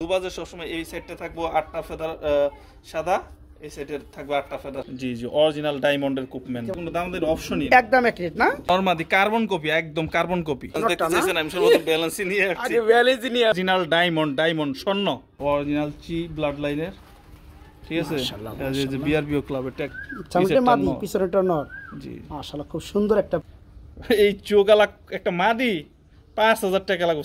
দুবাজে সবসময় এই সাইডটা থাকবো 8টা ফেদার সাদা, এই সাইডে থাকবে 8টা ফেদার। জি জি, অরিজিনাল ডায়মন্ডের কুপম্যান, কোনো দামের অপশনই একদম এক রেট না, নরমালি কার্বন কপি, একদম কার্বন কপি। দেখতেছেন আমি সর্বপ্রথম ব্যালেন্স নিয়ে আসছি, ব্যালেন্স নিয়ে অরিজিনাল ডায়মন্ড স্বর্ণ, অরিজিনাল চি ব্লাড লাইনের, ঠিক আছে। এই যে বিআরবিও ক্লাবের ট্যাগ, সামনে মাদি পিছনেটা নর। জি মাশাআল্লাহ, খুব সুন্দর একটা। এই চোগালা একটা মাদি 5000 টাকা লাগবে,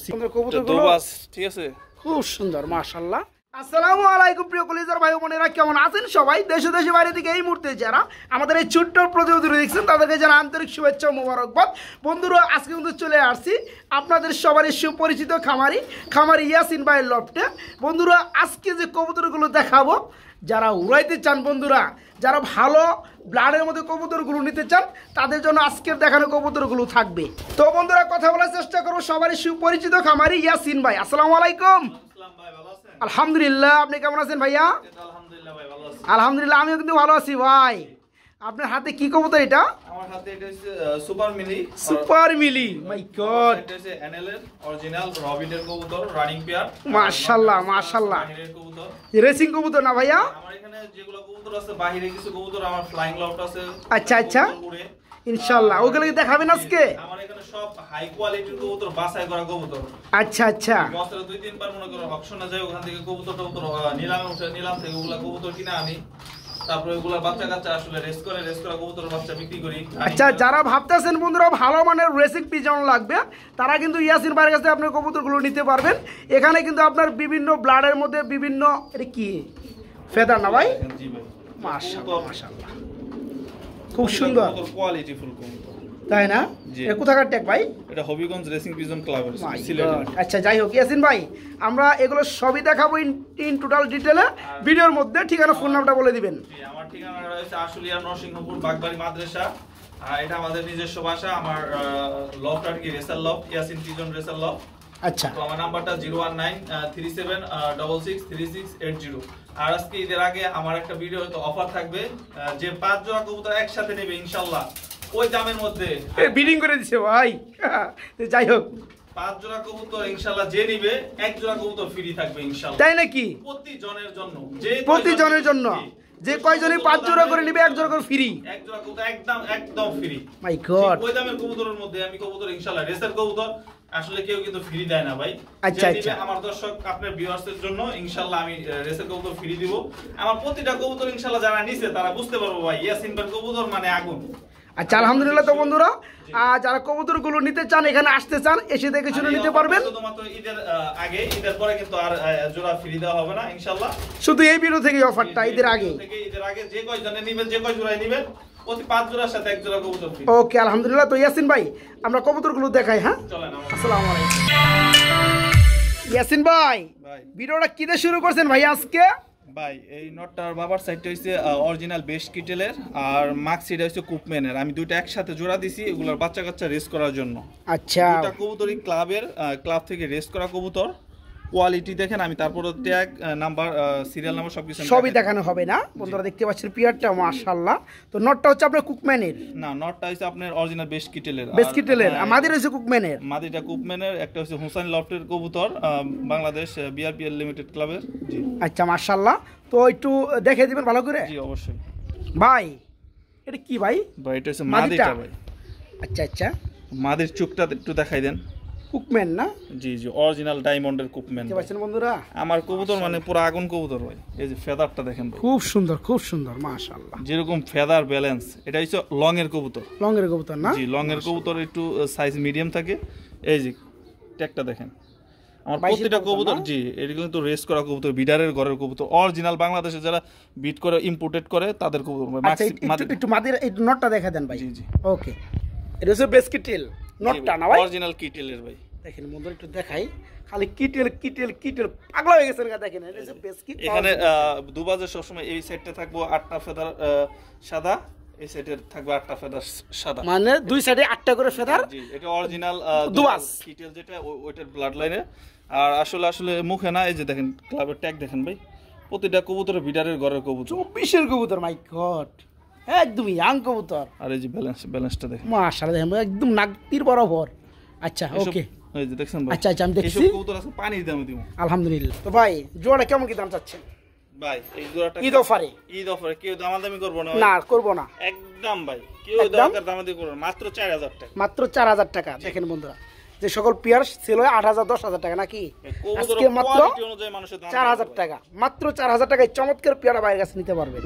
দুবাজ, ঠিক আছে, খুব সুন্দর মাশাআল্লাহ। আসসালামু আলাইকুম প্রিয় কলিজার ভাই বোনেরা, কেমন আছেন সবাই? দেশে দেশে বাইরে থেকে এই মুহূর্তে যারা আমাদের এই ছোট্ট প্রতিবেদন দেখছেন তাদেরকে জানা আন্তরিক শুভেচ্ছা ও মোবারকবাদ। বন্ধুরা, আজকে কিন্তু চলে আসছি আপনাদের সবারই সুপরিচিত খামারি ইয়াসিন ভাইয়ের লফটে। বন্ধুরা, আজকে যে কবুতরগুলো দেখাবো, যারা উড়াইতে চান বন্ধুরা, যারা ভালো ব্লাডের মধ্যে কবুতরগুলো নিতে চান, তাদের জন্য আজকের দেখানো কবুতরগুলো থাকবে। তো বন্ধুরা, কথা বলার চেষ্টা করবো সবারই সুপরিচিত খামারি ইয়াসিন ভাই। আসসালামু আলাইকুম। আলহামদুলিল্লাহ, আপনি কেমন আছেন ভাইয়া? আলহামদুলিল্লাহ, আমিও কিন্তু ভালো আছি ভাই। আপনার হাতে কি কবুতর এটা? আমার হাতে এটা হচ্ছে সুপার মিলি। মাই গড, এটা হচ্ছে এনএল এর অরিজিনাল রবিনের কবুতর, রানিং পেয়ার। মাশাআল্লাহ মাশাআল্লাহ, কবুতর, রেসিং কবুতর না ভাইয়া? আমার এখানে যেগুলো কবুতর আছে, বাইরে কিছু কবুতর আমার ফ্লাইং লফট আছে। আচ্ছা আচ্ছা, ইনশাআল্লাহ ওগুলো কি দেখাবেন আজকে? আমার এখানে সব হাই কোয়ালিটির কবুতর, বাছাই করা কবুতর। আচ্ছা আচ্ছা, বছরে 2-3 বার মনে করো অকশনে যায়, ওখান থেকে কবুতর নিলামে উঠে, নিলাম থেকে ওগুলা কবুতর কিনে আনি, তারপরে ওগুলা বাচ্চা কাচ্চা আসলে রেস করা কবুতর বাচ্চা বিক্রি করি। আচ্ছা, যারা ভাবতেছেন বন্ধুরা ভালো মানের রেসিং পিজন লাগবে, তারা কিন্তু ইয়াসিন ভাইয়ের কাছে আপনার কবুতরগুলো নিতে পারবেন। এখানে কিন্তু আপনার বিভিন্ন ব্লাডের মধ্যে বিভিন্ন, এটা কি ফেদার না ভাই? জি ভাই, মাশাআল্লাহ মাশাআল্লাহ, খুব সুন্দর কোয়ালিটি ফুল কবুতর, তাই না? এ কোথাকার ট্যাগ ভাই? এটা হবিগঞ্জ রেসিং পিজন ক্লাবের সিলেট। আচ্ছা, যাই হোক ইয়াসিন ভাই, আমরা এগুলো সবই দেখাবো ইন টোটাল ডিটেলে ভিডিওর মধ্যে। ঠিকানা, ফোন নাম্বারটা বলে দিবেন। আমার ঠিকানা রয়েছে আশুলিয়া নরসিংহপুর বাগবাড়ি মাদ্রাসা। এটা আমাদের নিজস্ব বাসা। আমার লফট আর কি racer loft, Yasin pigeon racer loft. আচ্ছা, তো আমার নাম্বারটা 01937663680। আর আজকে ঈদের আগে আমার একটা ভিডিও তো অফার থাকবে, যে 5 জোড়া কবুতর একসাথে নেবে ইনশাআল্লাহ ওই দামের মধ্যে বিডিং করে দিছে ভাই। যাই হোক, 5 জোড়া কবুতর ইনশাআল্লাহ যে নিবে 1 জোড়া কবুতর ফ্রি থাকবে ইনশাআল্লাহ। তাই নাকি? প্রতিজনের জন্য যে কয়জনই 5 জোড়া করে নিবে 1 জোড়া করে ফ্রি, 1 জোড়া কবুতর একদম ফ্রি। মাই গড, ওই দামের কবুতরের মধ্যে আমি কবুতর ইনশাআল্লাহ, রেসার কবুতর আসলে কেউ কিন্তু ফ্রি দেয় না ভাই। আচ্ছা আচ্ছা, আমার দর্শক আপনার ভিউয়ার্সদের জন্য ইনশাআল্লাহ আমি রেসার কবুতর ফ্রি দিব। আমার প্রতিটা কবুতর ইনশাআল্লাহ যারা নিছে তারা বুঝতে পারবে ভাই ইয়াসিন ভাই কবুতর মানে আগুন। আচ্ছা, আলহামদুলিল্লাহ। তো বন্ধুরা, যারা কবুতরগুলো নিতে চান, এখানে আসতে চান, এসে দেখে শুনে নিতে পারবেন। শুধুমাত্র ঈদের আগে, ঈদের পরে কিন্তু আর জোড়া ফ্রি দেওয়া হবে না ইনশাআল্লাহ। শুধু এই ভিডিও থেকে অফারটা, ঈদের আগে যে কয়জনে নেবেন, যে কয় জোড়ায় নেবেন, প্রতি 5 জোড়ার সাথে 1 জোড়া কবুতর ফ্রি। ওকে, আলহামদুলিল্লাহ। তো ইয়াসিন ভাই, আমরা কবুতরগুলো দেখাই। হ্যাঁ, চলেন। আসসালামু আলাইকুম ইয়াসিন ভাই, ভিডিওটা কি দিয়ে শুরু করছেন ভাই আজকে? ভাই, এই নটটার বাবার সাইডটা হইছে অরিজিনাল বেস্ট কিটেলের, আর মাক্সিটা হইছে কুপম্যানের। আমি দুইটা একসাথে জোড়া দিছি এগুলোর বাচ্চা কাচ্চা রেস করার জন্য। আচ্ছা, দুইটা কবুতরই ক্লাব থেকে রেস করা কবুতর। কোয়ালিটি দেখেন, আমি তারপরে ট্যাগ নাম্বার, সিরিয়াল নাম্বার সবই দেখানো হবে না। বন্ধুরা দেখতে পাচ্ছেন পিয়ারটা মাশাআল্লাহ। তো নটটা হচ্ছে আপনার কুকম্যানের না, নটটা হচ্ছে আপনার অরিজিনাল বেস্ট কিটেলের। আর মাদির হচ্ছে কুকম্যানের। মাদিটা কুকম্যানের, একটা হচ্ছে হুসাইন লফটের কবুতর, বাংলাদেশ বিআরপিএল লিমিটেড ক্লাবের। জি আচ্ছা, মাশাআল্লাহ। তো একটু দেখে দিবেন ভালো করে। জি অবশ্যই ভাই, এটা কি ভাই? ভাই, এটা হচ্ছে মাদিটা ভাই। আচ্ছা আচ্ছা, মাদির চোখটা একটু দেখাই দেন। কুকম্যান না? জি জি, অরিজিনাল ডায়মন্ডের কুকম্যান। দেখতে পাচ্ছেন বন্ধুরা, আমার কবুতর মানে পুরো আগুন কবুতর ভাই। এই যে ফেদারটা দেখেন, খুব সুন্দর খুব সুন্দর মাশাআল্লাহ। যেরকম ফেদার ব্যালেন্স, এটা হচ্ছে লং এর কবুতর। লং এর কবুতর না? জি, লং এর কবুতর একটু সাইজ মিডিয়াম থাকে। এই যে ট্যাগটা দেখেন, আমার প্রতিটা কবুতর। জি, এটা কিন্তু রেস করা কবুতর, বিডারের ঘরের কবুতর, অরিজিনাল বাংলাদেশে যারা বিট করে ইম্পোর্টেড করে তাদের কবুতর। একটু মাদির এই নটটা দেখা দেন ভাই। জি জি, ওকে, এটা হচ্ছে বেসকিটেল নটটা না ভাই? অরিজিনাল কিটেলের ভাই। দেখেন বন্ধুরা, একটু দেখাই, খালি কিটেল কিটেল কিটেল পাগলা হয়ে গেছেন। দেখেন এটা হচ্ছে বেসকিট। এখানে দুবাজে সবসময় এই সাইডটা থাকবো 8টা ফেদার সাদা, এই সাইডে থাকবে 8টা ফেদার সাদা, মানে দুই সাইডে 8টা করে ফেদার। জি, এটা অরিজিনাল দুবাজ কিটেল, যেটা ওইটার ব্লাড লাইনে। আর আসলে মুখে না। এই যে দেখেন ক্লাবের ট্যাগ দেখেন ভাই, প্রতিটা কবুতর বিডারের ঘরের কবুতর, 24 কবুতর। মাই গড, একদম ইয়াং কবুতর। আর এই যে ব্যালেন্সটা দেখেন মাশাআল্লাহ, একদম নাগতির বরাবর। আচ্ছা, ওকে, এই যে দেখছেন ভাই আচ্ছা আচ্ছা আমি দেখছি এইসব কবুতর আছে পানির দামে দিব আলহামদুলিল্লাহ। তো ভাই জোড়া কেমন কি দাম চাচ্ছেন ভাই? এই জোড়াটা ঈদ অফারে? ঈদ অফারে কেউ দামাদামি করবো না ভাই? না করব না একদম ভাই, কেউ একদম? দরকার দামাদামি করবো না, মাত্র 4000 টাকা। মাত্র 4000 টাকা। দেখেন বন্ধুরা যে সকল পেয়ার সেল হয় 8000 10000 টাকা নাকি, কবুতর আজকে মাত্র কোয়ালিটি অনুযায়ী মানুষের দাম 4000 টাকা, মাত্র 4000 টাকায় চমৎকার পেয়ারা বাইরের কাছে নিতে পারবেন।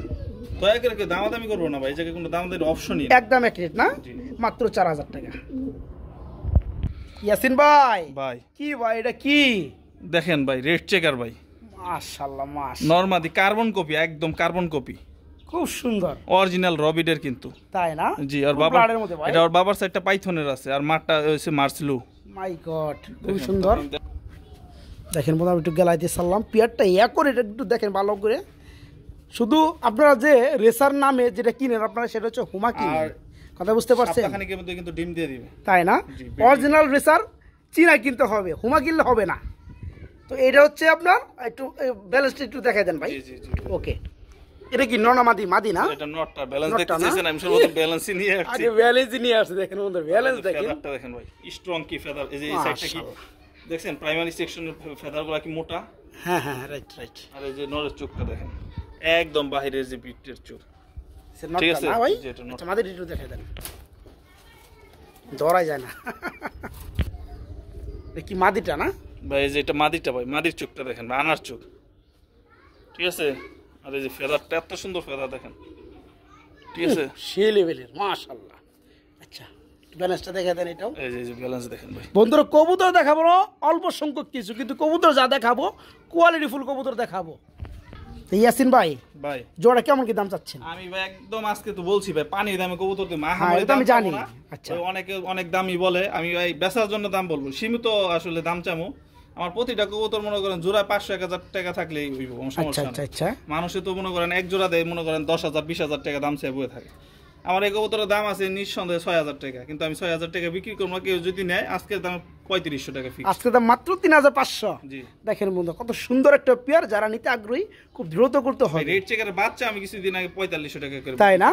দয়া করে কেউ দামাদামি করবো না ভাই, এই জায়গায় কোনো দামাদামির অপশনই নেই। একদম এক রেট না, জি। মাত্র 4000 টাকা। ইয়াসিন ভাই ভাই কি ভাই এটা কি? দেখেন ভাই, রেড চেকার ভাই, মাশাআল্লাহ মাশাআল্লাহ, নরমাদি কার্বন কপি, একদম কার্বন কপি, খুব সুন্দর অরিজিনাল রবিডের কিন্তু। তাই না? জি, আর খুব বাবা ব্লাডের মধ্যে ভাই। এটা ওর বাবার সাইডটা পাইথনের আছে, আর মাঠটা হচ্ছে মার্সলু। মাই গড খুব সুন্দর। দেখেন বন্ধুরা আমি একটু গেলাইতে সারলাম পেয়ারটা ইয়া করে এটা একটু দেখেন ভালো করে। শুধু আপনারা যে রেসার নামে যেটা কিনেন আপনারা সেটা হচ্ছে হুমা কিনেন, আর কথা বুঝতে পারছেন? সপ্তাহখানেকের মধ্যে কিন্তু ডিম দিয়ে দিবে। তাই না? জি, অরিজিনাল রেসার চীনা কিনতে হবে, হুমা কিনলে হবে না। তো এটা হচ্ছে আপনার একটু ব্যালেন্সটা একটু দেখাই দেন ভাই। জি জি জি। ওকে, এটা কি ননা মাদি? মাদি না? এটা নটটা ব্যালেন্স নটটা দেখতে না? চাইছেন, আমি সর্বপ্রথম ব্যালেন্সই নিয়ে আসছি। আগে ব্যালেন্স নিয়ে আসছে, দেখেন বন্ধু ব্যালেন্স দেখেন। ফেদারটা দেখেন ভাই, স্ট্রং কি ফেদার, এই যে এই সাইডটা কি দেখছেন, প্রাইমারি সেকশনের ফেদারগুলো কি মোটা, হ্যাঁ হ্যাঁ রাইট রাইট। আর এই যে নরের চোখটা দেখেন একদম বাহিরের যে বিটের চোখ। ঠিক আছে, না ভাই? জি, এটা নট। আচ্ছা মাদি একটু দেখাই দেন, ধরাই যায় না। এটা কি মাদিটা না ভাই? এই যে এটা মাদিটা ভাই, মাদির চোখটা দেখেন ভাই, আনার চোখ, ঠিক আছে। আর এই যে ফেদারটা এত সুন্দর ফেদার দেখেন, ঠিক আছে। সেই লেভেলের মাশাআল্লাহ। আচ্ছা ব্যালেন্সটা দেখে দেন এটাও। এই যে ব্যালেন্স দেখেন ভাই। বন্ধুরা কবুতর দেখাবো না অল্প সংখ্যক কিছু, কিন্তু কবুতর যা দেখাবো কোয়ালিটি ফুল কবুতর দেখাবো। তো ইয়াসিন ভাই ভাই জোড়া কেমন কি দাম চাচ্ছেন? আমি ভাই একদম আজকে তো বলছি ভাই, পানির দামে কবুতর দিই, হ্যাঁ, এটা আমি জানি। আচ্ছা, অনেকে অনেক দামই বলে, আমি ভাই বেচার জন্য দাম বলবো, সীমিত আসলে দাম চামো। আমার প্রতিটা কবুতর মনে করেন জোড়া 500-1000 টাকা থাকলেই হইব, কোনো আচ্ছা সমস্যা আচ্ছা নেই। আচ্ছা মানুষে তো মনে করেন এক জোড়া দেয় মনে করেন 10,000-20,000 টাকা দাম চেয়ে বয়ে থাকে। আমার এই কবুতরের দাম আছে নিঃসন্দেহে 6,000 টাকা, কিন্তু আমি 6,000 টাকা বিক্রি করবো না, কেউ যদি নেয় আজকের দামে 3500 টাকা ফিক্স। আজকে দাম মাত্র 3500। জি দেখেন বন্ধু কত সুন্দর একটা পেয়ার, যারা নিতে আগ্রহী খুব দ্রুত করতে ভাই, হবে। রেড চেকারের বাচ্চা আমি কিছুদিন আগে 4500 টাকা করে। তাই না?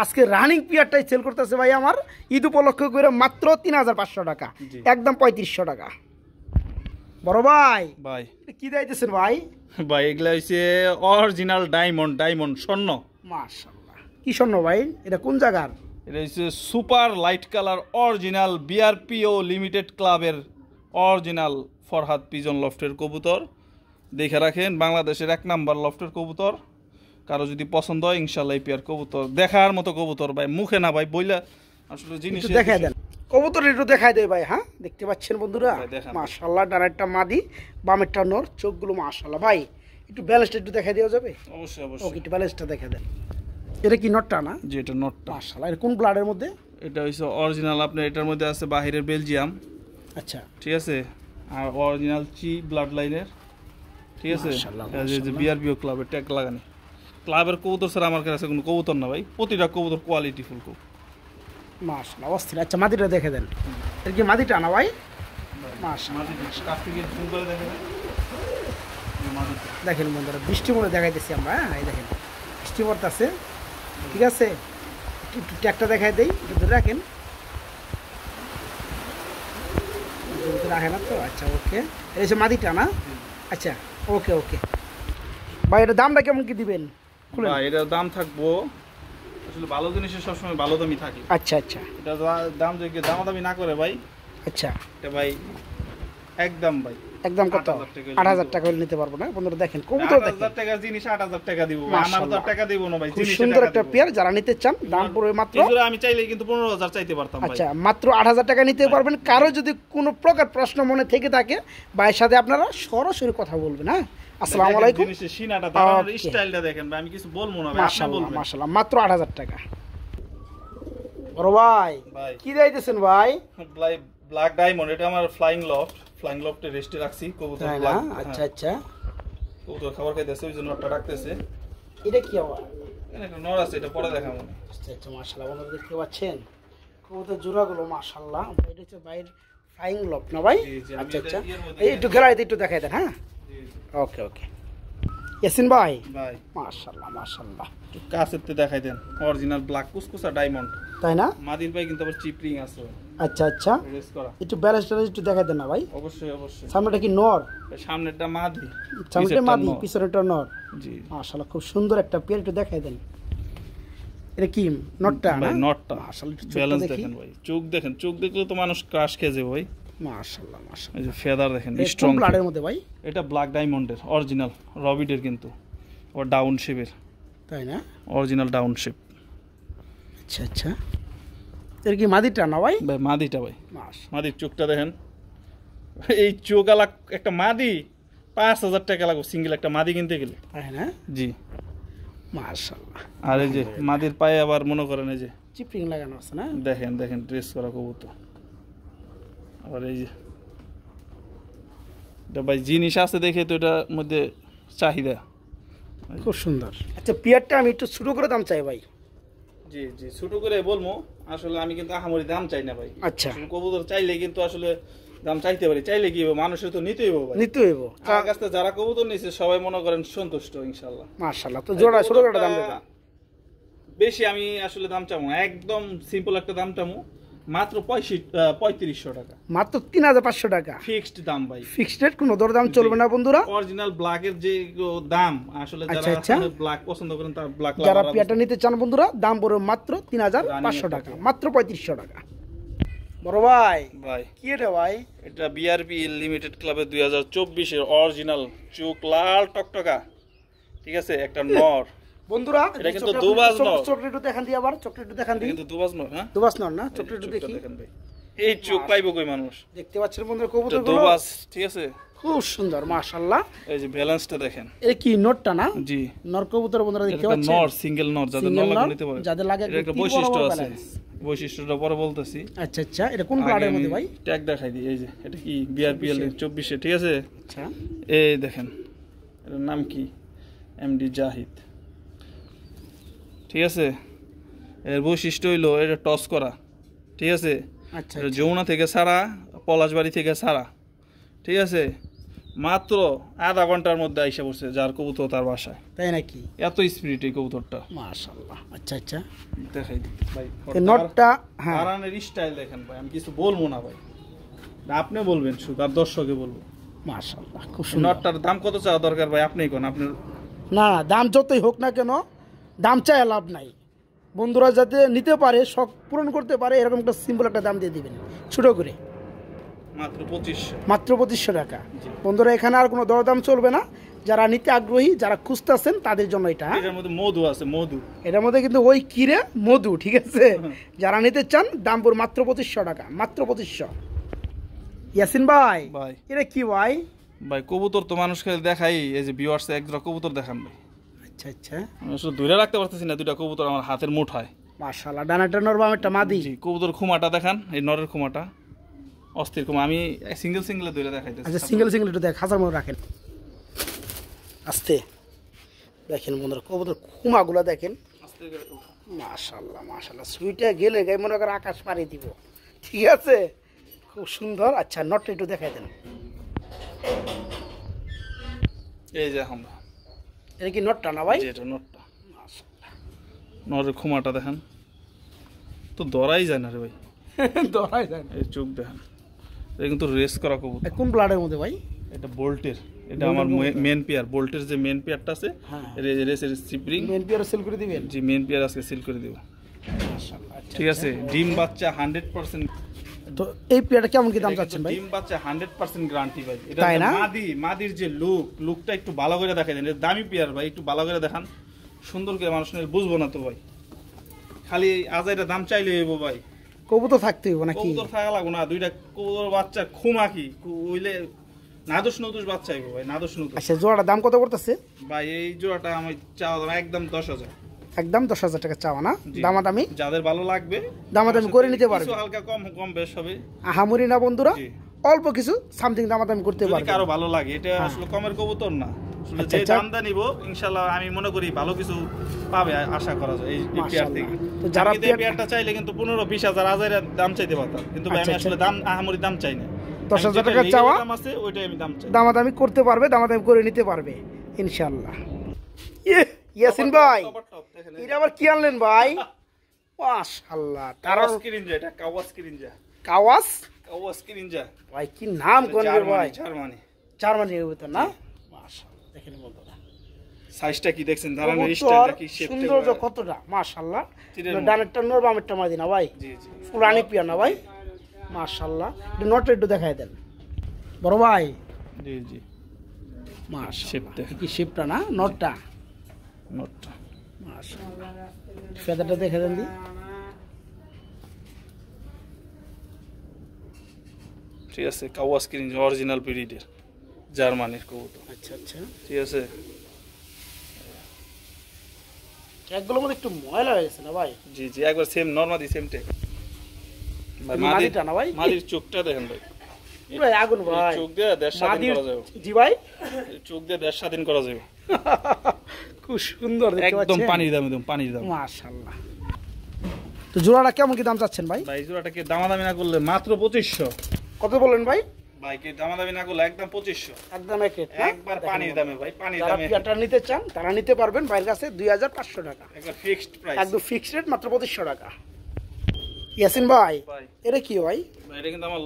আজকে রানিং পেয়ারটাই সেল করতেছে ভাই আমার ঈদ উপলক্ষে করে মাত্র 3500 টাকা, জি। একদম 3500 টাকা। বড় ভাই ভাই এটা কি দিতেছেন ভাই? ভাই এগুলা হচ্ছে অরিজিনাল ডায়মন্ড স্বর্ণ। মাশাআল্লাহ কি স্বর্ণ ভাই, এটা কোন জায়গার? এটা হচ্ছে super light colour original বিআরপিও limited ক্লাবের অরিজিনাল ফরহাদ পিজন লফটের কবুতর। দেখে রাখেন, বাংলাদেশের 1 নাম্বার লফটের কবুতর। কারো যদি পছন্দ হয় ইনশাল্লাহ এই পেয়ার কবুতর দেখার মতো কবুতর ভাই, মুখে না ভাই বইলা আসলে জিনিস একটু দেখাই দেন কবুতর, একটু দেখাই দেয় ভাই। হ্যাঁ দেখতে পাচ্ছেন বন্ধুরা, ভাই, দেখান। মাশাআল্লাহ ডানারটা মাদি বামেরটা নর, চোখগুলো মাশাআল্লাহ। ভাই একটু ব্যালেন্সটা একটু দেখাই দেওয়া যাবে? অবশ্যই ওকে অবশ্যই। একটু ব্যালেন্সটা দেখাই দেন। এটা কি নটটা না? যে এটা নটটা, মাশাআল্লাহ এটা কোন ব্লাডের মধ্যে? এটা হচ্ছে অরিজিনাল, আপনার এটার মধ্যে আছে বাহিরের বেলজিয়াম, আচ্ছা ঠিক আছে, আর অরিজিনাল চি ব্লাড লাইনের, ঠিক আছে। মাশাআল্লাহ, এই যে মাশাআল্লাহ। বিআরবিও ক্লাবের ট্যাগ লাগানি, ক্লাবের কবুতর ছাড়া আমার কাছে কোনো কবুতর না ভাই, প্রতিটা কবুতর কোয়ালিটি ফুল খুব। মাশাআল্লাহ অস্থির। আচ্ছা মাদিটা দেখে দেন, এটা কি মাদিটা না ভাই? মাশাআল্লাহ কাছ থেকে জুম করে দেখেন, দেখেন বন্ধুরা বৃষ্টি মনে দেখাইতেছি আমরা। হ্যাঁ এই দেখেন বৃষ্টি পড়তেছে, ঠিক আছে। একটু ট্যাগটা দেখাই দেই, একটু ধরে রাখেন, রাখে না তো। আচ্ছা ওকে, এই যে মাদিটা না? আচ্ছা ওকে ওকে ভাই, এটা দামটা কেমন কি দিবেন? খুলেন। ভাই এটার দাম থাকবো, আসলে ভালো জিনিসের সবসময় ভালো দামই থাকে। আচ্ছা আচ্ছা এটা দাম যদি দামাদামি না করে ভাই, আচ্ছা এটা ভাই একদম ভাই একদম কত? 8,000 টাকা হলে নিতে পারবো না বন্ধুরা। দেখেন কবুতর দেখেন, 8,000 টাকার জিনিস 8,000 টাকা দিব, আমার মাশাআল্লাহ। 1000 টাকা দিব না ভাই, খুব জিনিসের সুন্দর টাকা একটা দিব। পেয়ার, যারা নিতে চান দাম পড়বে মাত্র। এই জন্য আমি চাইলে কিন্তু 15,000 চাইতে পারতাম ভাই। আচ্ছা মাত্র 8000 টাকা নিতে পারবেন। কারো যদি কোনো প্রকার প্রশ্ন মনে থেকে থাকে ভাইয়ের সাথে আপনারা সরাসরি কথা বলবেন। হ্যাঁ আসসালামু দেখেন আলাইকুম। জিনিসের সিনাটা দাঁড়ানোর Okay. স্টাইলটা দেখেন ভাই, আমি কিছু বলবো না ভাই, আপনি মাশাআল্লাহ বলবেন। মাশাআল্লাহ মাত্র 8000 টাকা। বড় ভাই ভাই কি দিতেছেন ভাই? ব্ল্যাক ডায়মন্ড, এটা আমার ফ্লাইং লফটে রেস্টে রাখছি কবুতর। তাই না? black, আচ্ছা হ্যাঁ, আচ্ছা কবুতর খাবার খাইতেছে, ওই জন্য নটটা ডাকতেছে। এটা কি আবার? এখানে একটা নর আছে, এটা পরে দেখাবো। আচ্ছা আচ্ছা মাশাআল্লাহ বন্ধুরা দেখতে পাচ্ছেন কবুতর জোড়াগুলো মাশাআল্লাহ। এটা হচ্ছে বাইর ফ্লাইং লফট না ভাই? জি, জি, আমি আচ্ছা এটা আচ্ছা ইয়ের মধ্যে এই একটু গ্যালারিতে একটু দেখাই দেন। হ্যাঁ ওকে ওকে ইয়াসিন ভাই ভাই মাশাআল্লাহ মাশাআল্লাহ। একটু কাছেতে দেখাই দেন, অরিজিনাল ব্ল্যাক কুসকুসা ডায়মন্ড। তাই না? মাদির ভাই কিন্তু আবার চিপরিং আছে। আচ্ছা আচ্ছা, রেস করা। একটু ব্যালেন্সটা একটু দেখাই দেন না ভাই। অবশ্যই অবশ্যই। সামনেটা কি নর? সামনেরটা মাদি, সামনেটা মাদি, পিছনেরটা নর। জি মাশাআল্লাহ খুব সুন্দর একটা পেয়ার, একটু দেখাই দেন। এটা কি নটটা না? ভাই নটটা। মাশাআল্লাহ একটু ব্যালেন্স দেখি। দেখেন ভাই, চোখ দেখেন, চোখ দেখলে তো মানুষ ক্রাশ খেয়ে যাবে ভাই। মাশাআল্লাহ মাশাআল্লাহ। এই যে ফেদার দেখেন, কোন স্ট্রং। ব্লাডের মধ্যে ভাই? এটা ব্ল্যাক ডায়মন্ডের অরিজিনাল রবিডের, কিন্তু ও ডাউন শেপের, তাই না? Original down shape. আচ্ছা আচ্ছা, এর কি মাদিটা না ভাই? ভাই মাদিটা ভাই, মাশাআল্লাহ। মাদির চোখটা দেখেন। এই চোখালা একটা মাদি 5,000 টাকা লাগবে সিঙ্গেল একটা মাদি কিনতে গেলে। তাই না? জি মাশাআল্লাহ। আর এই যে মাদির পায়ে আবার মনে করেন এই যে চিপরিং লাগানো আছে না? দেখেন দেখেন ড্রেস করা কবুতর। আবার এই যে এটা ভাই জিনিস আছে দেখে তো এটার মধ্যে চাহিদা। খুব সুন্দর। আচ্ছা পেয়ারটা আমি একটু ছোট করে দাম চাই ভাই। জি জি, ছোট করে বলবো, আসলে আমি কিন্তু আহামরি দাম চাই না ভাই। আচ্ছা, কবুতর চাইলে কিন্তু আসলে দাম চাইতে পারি, চাইলে কি হবে, মানুষের তো নিতেই হবে ভাই। নিতে হইব। আমার কাছে যারা কবুতর নিছে সবাই মনে করেন সন্তুষ্ট ইনশাআল্লাহ। মাশাআল্লাহ। তো জোড়া ছোট করে দাম দেবেন? বেশি আমি আসলে দাম চাবো না, একদম সিম্পল একটা দাম চাবো, মাত্র 3500 টাকা। মাত্র 3500 টাকা ফিক্সড দাম ভাই, ফিক্সড রেট, কোনো দরদাম চলবে না বন্ধুরা। অরিজিনাল ব্ল্যাকের যে দাম, আসলে আচ্ছা, যারা আচ্ছা। ব্ল্যাক পছন্দ করেন তার ব্ল্যাক যারা পেয়ারটা নিতে চান বন্ধুরা, দাম পড়বে মাত্র 3500 টাকা, মাত্র 3500 টাকা। বড় ভাই ভাই কি এটা ভাই? এটা বিআরপি লিমিটেড ক্লাবের 2024 এর অরিজিনাল চোখ লাল টকটকা, ঠিক আছে, একটা নর বন্ধুরা। এটা কিন্তু দুবাজ নর। চকলেট দেখান দি, আবার চকলেট দেখান দি। কিন্তু দুবাজ নর, হ্যাঁ দুবাজ নর না? চকলেট দেখি। দেখেন ভাই, এই চোখ পাইবো কই মানুষ? দেখতে পাচ্ছেন বন্ধুরা কবুতরগুলো দুবাজ, ঠিক আছে, খুব সুন্দর মাশাআল্লাহ। এই যে ব্যালেন্সটা দেখেন। এই কি নটটা না? জি, নর কবুতর বন্ধুরা দেখতে এটা পাচ্ছেন। নর, সিঙ্গেল নর, যাদের নর লাগে নিতে পারে, যাদের লাগে এটা একটা একটু বৈশিষ্ট্য বড় বড় আছে, balance। বৈশিষ্ট্যটা পরে বলতেছি। আচ্ছা আচ্ছা, এটা কোন ব্লাডের মধ্যে ভাই? ট্যাগ দেখাই দিই, এই যে এটা কি বিআরপিএল 24 ঠিক আছে। আচ্ছা, এই দেখেন, এটার নাম কি, এমডি জাহিদ, ঠিক আছে। এর বৈশিষ্ট্য হইলো এটা টস করা, ঠিক আছে। আচ্ছা এটা যমুনা থেকে ছাড়া, পলাশবাড়ি থেকে ছাড়া, ঠিক আছে। মাত্র আধা ঘন্টার মধ্যে আইসা পড়ছে যার কবুতর তার বাসায়। তাই নাকি? এত স্পিরিট এই কবুতরটা, মাশাআল্লাহ। আচ্ছা আচ্ছা, দেখাই দিই ভাই। এই নটটা হ্যাঁ, হারানের স্টাইল দেখেন ভাই, আমি কিছু বলবো না ভাই, আপনি বলবেন শুধু, আর দর্শকে বলবো। মাশাআল্লাহ খুব সুন্দর। নটটার দাম কত চাওয়া দরকার ভাই, আপনিই কোন। আপনার না না, দাম যতই হোক না কেন, দাম চাই লাভ নাই। বন্ধুরা যাতে নিতে পারে, শখ পূরণ করতে পারে, এরকম একটা সিম্পল একটা দাম দিয়ে দিবেন ছোট করে, মাত্র 2500। মাত্র 2500 টাকা। বন্ধুরা এখানে আর কোনো দরদাম চলবে না। যারা নিতে আগ্রহী, যারা খুঁজতেছেন তাদের জন্য এটা। এটার মধ্যে মধু আছে, মধু। এটার মধ্যে কিন্তু ওই কিরে মধু, ঠিক আছে। যারা নিতে চান দাম পড়বে মাত্র 2500 টাকা, মাত্র 2500। ইয়াসিন ভাই ভাই এটা কি ভাই? ভাই কবুতর তো মানুষ খালি দেখাই, এই যে ভিউয়ার্স এক জোড়া কবুতর দেখান ভাই। আচ্ছা আচ্ছা, আমি আসলে ধরে রাখতে পারতেছি না, দুইটা কবুতর আমার হাতের মুঠায়। মাশাআল্লাহ। ডানাটা নর, বামেরটা মাদি। জি, কবুতর খুমাটা দেখান, এই নরের খুমাটা অস্থির খুমা। আমি সিঙ্গেল সিঙ্গেলে ধরে দেখাইতেছি। আচ্ছা সিঙ্গেল সিঙ্গেল একটু দেখ, হাজার মনে রাখেন আস্তে। দেখেন বন্ধুরা কবুতর খুমাগুলো দেখেন, আস্তে করে উঠা। মাশাআল্লাহ মাশাআল্লাহ। সুইটা গেলে গায়ে মনে করে আকাশ পাড়ি দিব, ঠিক আছে, খুব সুন্দর। আচ্ছা নটটা একটু দেখাই দেন। এই যে আমরা, এটা কি নটটা না ভাই? এটা নটটা, নরের খুমাটা দেখেন, তো ধরাই যায় না রে ভাই, ধরাই যায় না। এই চোখ দেখেন। এটা কিন্তু রেস করা কবুতর। কোন ব্লাডের মধ্যে ভাই? এটা বোল্টের, এটা আমার মেন পেয়ার, বোল্টের যে মেন পেয়ারটা আছে, হ্যাঁ, রেসের স্প্রিং। মেন পিয়ার সেল করে দিবেন? জি, মেন পেয়ার আজকে সিল করে দেব, মাশাআল্লাহ। আচ্ছা, ঠিক আছে। ডিম বাচ্চা 100%। তো এই পেয়ারটা কেমন কি দাম চাচ্ছেন ভাই? ডিম বাচ্চা 100% গ্যারান্টি ভাই। এটা তাই না? মাদির যে লুকটা একটু ভালো করে দেখাই দেন। এটা দামি পেয়ার ভাই, একটু ভালো করে দেখান, সুন্দর করে মানুষ বুঝবো না তো ভাই, খালি আজাইটা দাম চাইলে হইব ভাই। কবুতর থাকতে হইব নাকি? কবুতর থাকা লাগবো না, দুইটা কবুতর বাচ্চা খুমা কি হইলে নাদুস নতুস বাচ্চা হইব ভাই, নাদুস নতুস। আচ্ছা জোড়াটা দাম কত করতেছে ভাই এই জোড়াটা আমি চাওয়া দাম একদম 10,000, একদম 10,000 টাকা চাওয়া না? জি। দামাদামি যাদের ভালো লাগবে দামাদামি করে নিতে পারবে, কিছু হালকা কম কম বেশ হবে। আহামরি না বন্ধুরা, জি। অল্প কিছু সামথিং দামাদামি করতে যদি পারবে। কারো ভালো লাগে, এটা আসলে কমের কবুতর না, আসলে আচ্ছা, যে আচ্ছা। দামটা নিব ইনশাআল্লাহ আমি মনে করি ভালো কিছু পাবে, আশা করা যায় এই পেয়ার মাশাআল্লাহ। থেকে। তো যারা আমি এই পেয়ারটা চাইলে কিন্তু 15-20,000 হাজারের দাম চাইতে পারতাম, কিন্তু ভাই আমি আচ্ছা, আসলে দাম আহামরি দাম চাই না। 10,000 যেটা টাকা legal চাওয়া, দাম আছে ওইটাই আমি দাম চাই। দামাদামি করতে পারবে, দামাদামি করে নিতে পারবে ইনশাআল্লাহ। ইয়াসিন ভাই Cover top দেখেন, এটা আবার কি আনলেন ভাই? মাশাআল্লাহ। তারা কাওয়াস কিরিঞ্জা, এটা কাওয়াস কিরিঞ্জা। কাওয়াস কাওয়াস কিনজা ভাই কি নাম কোন ভাই জার্মানি জার্মানি তো না মাশাআল্লাহ দেখেন বন্ধুরা সাইজটা কি দেখছেন দাঁড়ানোর স্টাইলটা কি শেপটা সৌন্দর্য কতটা মাশাআল্লাহ ডানেরটা নর বামেরটা মাদিনা ভাই জি জি ফুলানি পিয়া না ভাই মাশাআল্লাহ নটটা একটু দেখাই দেন বড় ভাই জি জি মাশাআল্লাহ শেপটা কি শেপটা না নটটা নটটা মাশাআল্লাহ ফেদারটা দেখে দেন দি ঠিক আছে কাওয়াস কিনজা অরিজিনাল ব্রিডের জার্মানির কবুতর আচ্ছা আচ্ছা ঠিক আছে ট্যাগগুলোর মধ্যে একটু ময়লা হয়ে গেছে না ভাই জি জি একবার সেম নরমালি সেম ট্যাগ মাদিটা না ভাই মাদির চোখটা দেখেন ভাই পুরো আগুন ভাই চোখ দিয়ে 1.5 স্বাধীন করা যাবে জি ভাই চোখ দিয়ে 1.5 স্বাধীন করা যাবে খুব সুন্দর দেখতে পাচ্ছেন একদম পানির দাম একদম পানির দাম মাশাআল্লাহ তো জোড়াটা কেমন কি দাম চাচ্ছেন ভাই ভাই জোড়াটাকে দামাদামি না করলে মাত্র 2500 কত বলেন ভাই ভাই কি দামাদামি না করলে একদম 2500 একদম এক রেট একবার পানির দামে ভাই পানির যারা দামে পিয়াটা নিতে চান তারা নিতে পারবেন ভাইয়ের কাছে 2500 টাকা একবার ফিক্সড প্রাইস একদম ফিক্সড রেট মাত্র 2500 টাকা ইয়াসিন ভাই ভাই এটা কি ভাই ভাই এটা কিন্তু আমার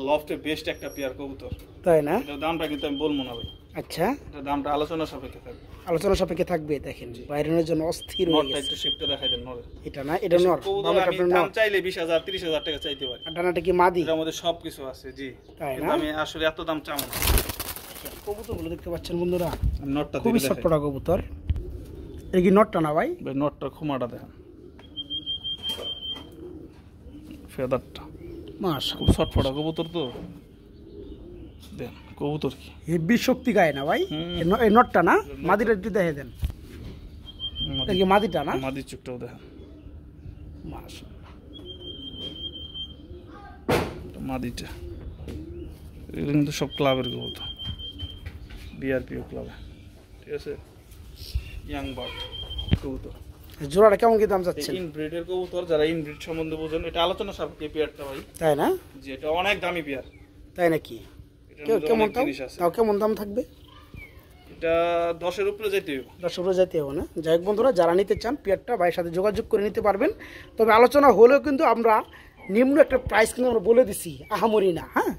লফটে বেস্ট একটা পেয়ার কবুতর তাই না এটার দামটা কিন্তু আমি বলবো না ভাই আচ্ছা এটার দামটা আলোচনা সাপেক্ষে থাকবে আলোচনা সাপেক্ষে থাকবে দেখেন বাইরের জন্য অস্থির হয়ে নটটা গেছে একটু শেপটা দেখাই দেন নরে এটা না এটা নর কবুতর বামে আমি কাপড় দাম নর চাইলে 20000 30000 টাকা চাইতে পারি ডানাটা কি মাদি এটার মধ্যে সবকিছু আছে জি তাই কিন্তু না? আমি আসলে এত দাম চাবো না কবুতরগুলো দেখতে পাচ্ছেন বন্ধুরা আমি নটটা খুবই দিলে দেখাই ছটপটা কবুতর এটা কি নটটা না ভাই ভাই নটটার খুমাটা দেখেন ফেদারটা মাশাআল্লাহ খুব ছটফটা কবুতর তো দেন কবুতর কি হেভি শক্তি গায় না ভাই হুম। এই নটটা না মাদিটা একটু দেখে দেন এটা কি মাদিটা না মাদির চোখটাও দেখেন মাশাআল্লাহ মাদিটা এগুলো কিন্তু সব ক্লাবের কবুতর বিআরপিও ক্লাবে ঠিক আছে ইয়াং বার্ড কবুতর জোড়াটা কেমন কি দাম চাচ্ছেন ইনব্রিডের কবুতর যারা ইনব্রিড সম্বন্ধে বোঝেন এটা আলোচনা সাপেক্ষে পেয়ারটা ভাই তাই না যে এটা অনেক দামি পেয়ার তাই নাকি এটার মধ্যে কেমন অনেক দাম জিনিস আছে তাও কেমন দাম থাকবে এটা 10 এর উপরে যেতে হবে 10 যেতে হবে না যাই হোক বন্ধুরা যারা নিতে চান পেয়ারটা ভাইয়ের সাথে যোগাযোগ করে নিতে পারবেন তবে আলোচনা হলেও কিন্তু আমরা নিম্ন একটা প্রাইস কিন্তু আমরা বলে দিছি আহামরি না হ্যাঁ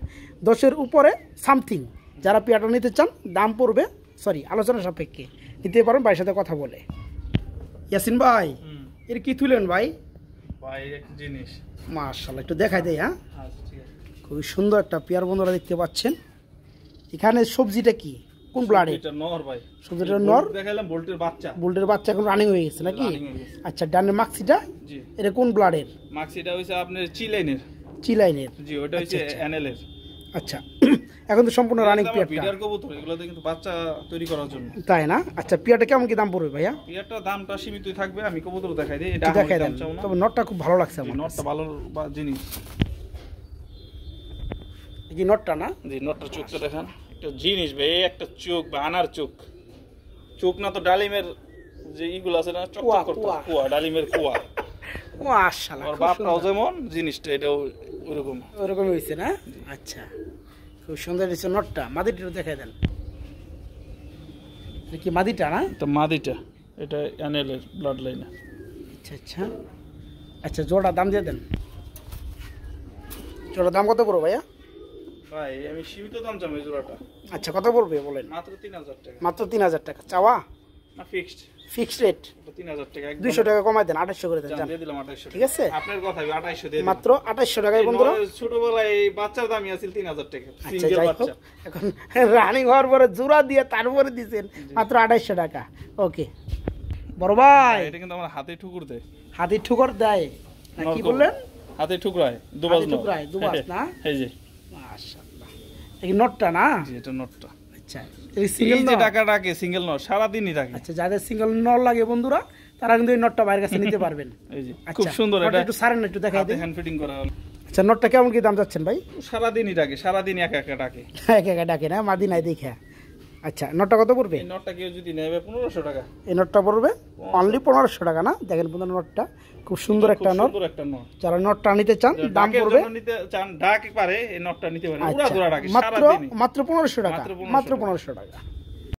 10 উপরে সামথিং যারা পেয়ারটা নিতে চান দাম পড়বে সরি আলোচনা সাপেক্ষে নিতে পারবেন ভাইয়ের সাথে কথা বলে ইয়াসিন ভাই এর কি তুলেন ভাই ভাই একটা জিনিস মাশাআল্লাহ একটু দেখাই দেই হ্যাঁ আচ্ছা ঠিক আছে খুবই সুন্দর একটা পেয়ার বন্ধুরা দেখতে পাচ্ছেন এখানে সবজিটা কি কোন ব্লাডে এটা নর ভাই সবজিটা নর দেখাইলাম বোল্টের বাচ্চা বুলটের বাচ্চা এখন রানিং হয়ে গেছে নাকি Running হয়ে গেছে। আচ্ছা ডানের মাক্সিটা জি এটা কোন ব্লাডের মাক্সিটা হইছে আপনার চিলাইনের চি লাইনের জি ওটা হইছে এনএল এর আচ্ছা এখন তো সম্পূর্ণ রানিং পেয়ারটা বিডার কবুতর এগুলোতে কিন্তু বাচ্চা তৈরি করার জন্য তাই না আচ্ছা পেয়ারটা কেমন কি দাম পড়বে ভাইয়া পেয়ারটা দামটা সীমিতই থাকবে আমি কবুতর দেখাই দিই এটা একটু দেখাই দেখাই দেন দাম চাও না তবে নটটা খুব ভালো লাগছে আমার নটটা ভালো জিনিস এই যে নটটা না জি নটটার চোখটা দেখেন একটা জিনিস ভাই এই একটা চোখ বা আনার চোখ চোখ না তো ডালিমের যে ইগুলো আছে না কুয়া, চকচক করতে কুয়া। কুয়া ডালিমের কুয়া মাশাআল্লাহ আর বাপটাও যেমন জিনিসটা এটাও ওইরকম ওরকম হয়েছে না আচ্ছা খুব সুন্দর হয়েছে নটটা মাদিটা একটু দেখাই দেন এটা কি মাদিটা না এটা মাদিটা এটা এনএল এর ব্লাড লাইনে আচ্ছা আচ্ছা আচ্ছা জোড়া দাম দিয়ে দেন জোড়া দাম কত পড়বে ভাইয়া ভাই আমি সীমিত দাম চাই এই জোড়াটা আচ্ছা কত পড়বে বলেন মাত্র 3000 টাকা মাত্র 3000 টাকা চাওয়া না ফিক্সড ফিক্সড রেট এটা 3000 টাকা একদম 200 টাকা কমাই দেন 2800 করে দেন জান যান। দিয়ে দিলাম 2800 ঠিক আছে আপনার কথা 2800 দিয়ে মাত্র 2800 টাকায় বন্ধুরা ছোটবেলায় এই বাচ্চার দামই আছিল 3000 টাকা আচ্ছা সিঙ্গেল যাই হোক বাচ্চা এখন রানিং হওয়ার পরে জোড়া দিয়ে তারপরে দিছেন মাত্র 2800 টাকা ওকে বড় ভাই এটা কিন্তু আমার হাতে ঠুকুর দেয় হাতি ঠুকর দেয় না কি নরকম। বললেন হাতে ঠুকরায় দুবাজ হাতে ঠুকরায়, দুবাজ না? এই যে মাশাআল্লাহ এই নটটা না জি এটা নটটা আচ্ছা এই এই সিঙ্গেল যে টাকা ডাকে সিঙ্গেল নট সারা দিনই থাকে আচ্ছা যাদের সিঙ্গেল নট লাগে বন্ধুরা তারা কিন্তু এই নটটা বাইরের কাছে নিতে পারবেন এই যে আচ্ছা খুব সুন্দর নটটা এটা একটু সারেন না, একটু দেখাই হাতে দেন হ্যান্ড ফিটিং করা হলো আচ্ছা নটটা কেমন কি দাম যাচ্ছেন ভাই সারা দিনই ডাকে সারা দিন একা একা ডাকে এক একা ডাকে না মাদি নাই দেখা আচ্ছা নটটা কত পড়বে এই নটটা কেউ যদি নেবে 1500 টাকা এই নটটা পড়বে অনলি 1500 টাকা না দেখেন বন্ধুরা নটটা খুব সুন্দর খুব একটা নট সুন্দর একটা নট যারা নটটা নিতে চান দাম ডাকের পড়বে জন্য নিতে চান ডাক পারে এই নটটা নিতে পারে আচ্ছা, উড়া দুরা ডাকে সারা মাত্র দিনই মাত্র 1500 টাকা মাত্র 1500 মাত্র 1500 টাকা